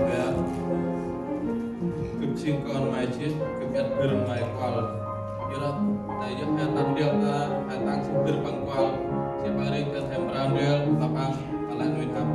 Ber kecing kon mai chết cái biết đường mai qual irat tay yo hatan dia hatang sipir pangkwal si paring ke hembran dia lapang alan nuin ham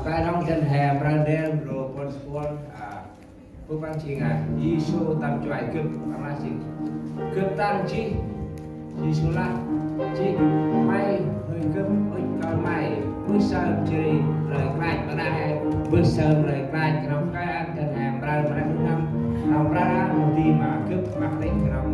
Tại trong chân hè Brandel rồi con sport cô bác chị ngài Giêsu tam choại cướp ama chị cướp tan chi Giêsu la chi may hơi cướp ơi con mày bước sớm chơi lời khai ở đây bước sớm lời khai trong cái chân hè Brandel năm năm Brandel mộtทีmà cướp mặc tính trong